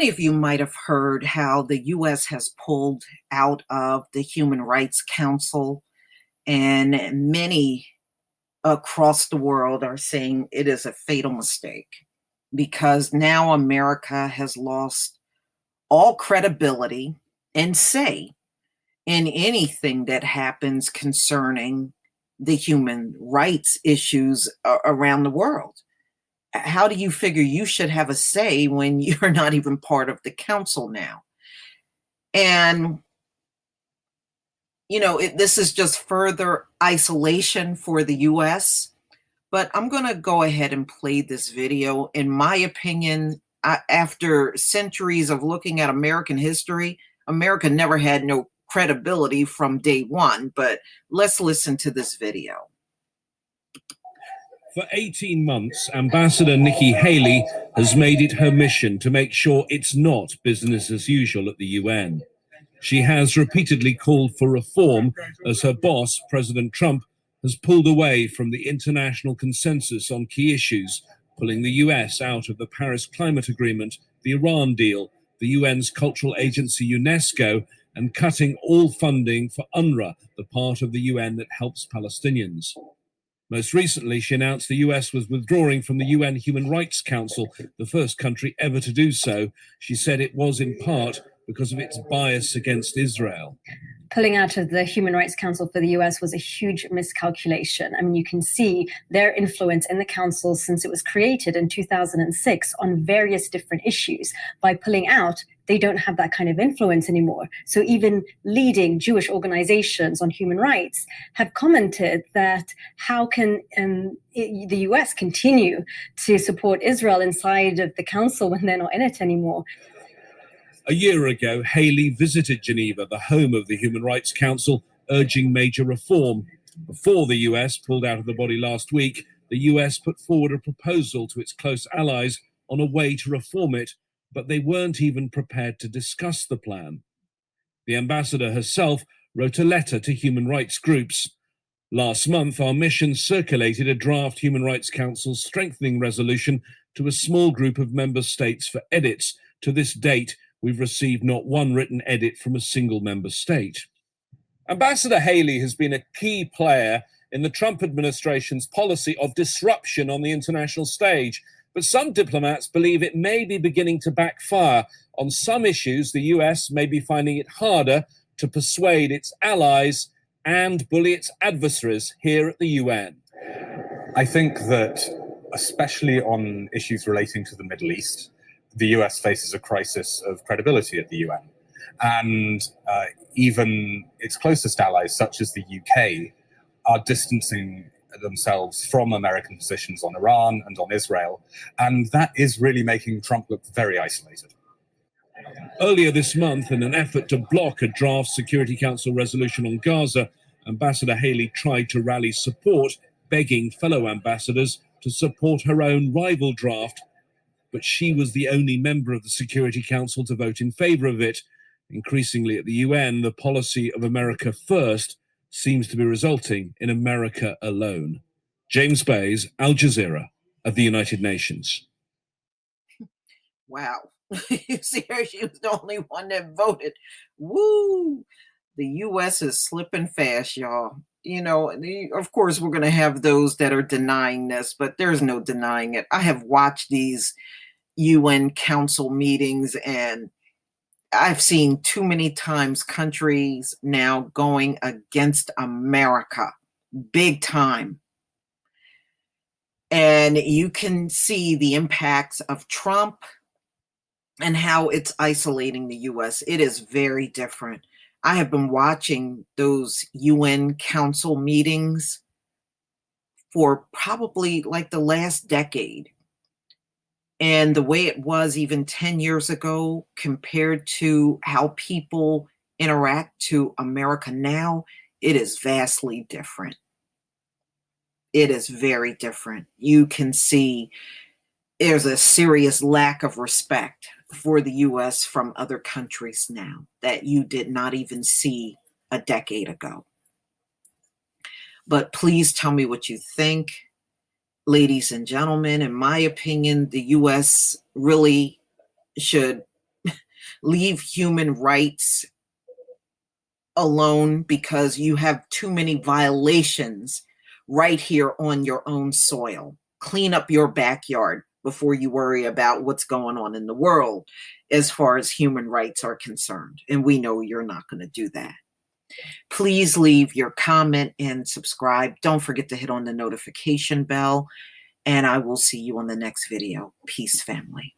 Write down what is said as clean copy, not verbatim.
Many of you might have heard how the US has pulled out of the Human Rights Council, and many across the world are saying it is a fatal mistake because now America has lost all credibility and say in anything that happens concerning the human rights issues around the world. How do you figure you should have a say when you're not even part of the council now? And, this is just further isolation for the US. But I'm going to go ahead and play this video. In my opinion, after centuries of looking at American history, America never had no credibility from day one. But let's listen to this video. For 18 months, Ambassador Nikki Haley has made it her mission to make sure it's not business as usual at the UN. She has repeatedly called for reform as her boss, President Trump, has pulled away from the international consensus on key issues, pulling the US out of the Paris Climate Agreement, the Iran deal, the UN's cultural agency UNESCO, and cutting all funding for UNRWA, the part of the UN that helps Palestinians. Most recently, she announced the US was withdrawing from the UN Human Rights Council, the first country ever to do so. She said it was in part because of its bias against Israel. Pulling out of the Human Rights Council for the US was a huge miscalculation. I mean, you can see their influence in the council since it was created in 2006 on various different issues. By pulling out, they don't have that kind of influence anymore. So even leading Jewish organizations on human rights have commented that how can the US continue to support Israel inside of the council when they're not in it anymore? A year ago, Haley visited Geneva, the home of the Human Rights Council, urging major reform. Before the US pulled out of the body last week, the US put forward a proposal to its close allies on a way to reform it, but they weren't even prepared to discuss the plan. The ambassador herself wrote a letter to human rights groups. Last month, our mission circulated a draft Human Rights Council strengthening resolution to a small group of member states for edits. To this date, we've received not one written edit from a single member state. Ambassador Haley has been a key player in the Trump administration's policy of disruption on the international stage, but some diplomats believe it may be beginning to backfire. On some issues, the US may be finding it harder to persuade its allies and bully its adversaries here at the UN. I think that, especially on issues relating to the Middle East, the US faces a crisis of credibility at the UN. And even its closest allies, such as the UK, are distancing themselves from American positions on Iran and on Israel. And that is really making Trump look very isolated. Earlier this month, in an effort to block a draft Security Council resolution on Gaza, Ambassador Haley tried to rally support, begging fellow ambassadors to support her own rival draft. But she was the only member of the Security Council to vote in favor of it. Increasingly at the UN, the policy of America first seems to be resulting in America alone. James Bays, Al Jazeera, of the United Nations. Wow. You see her, she was the only one that voted. Woo! The US is slipping fast, y'all. Of course, we're going to have those that are denying this, but there's no denying it. I have watched these UN Council meetings, and I've seen too many times countries now going against America, big time. And you can see the impacts of Trump and how it's isolating the US. It is very different. I have been watching those UN Council meetings for probably like the last decade. And the way it was even 10 years ago compared to how people interact to America now, it is vastly different. It is very different. You can see there's a serious lack of respect for the US from other countries now that you did not even see a decade ago. But please tell me what you think. Ladies and gentlemen, in my opinion, the US really should Leave human rights alone because you have too many violations right here on your own soil. Clean up your backyard before you worry about what's going on in the world as far as human rights are concerned. And we know you're not going to do that. Please leave your comment and subscribe. Don't forget to hit on the notification bell. And I will see you on the next video. Peace, family.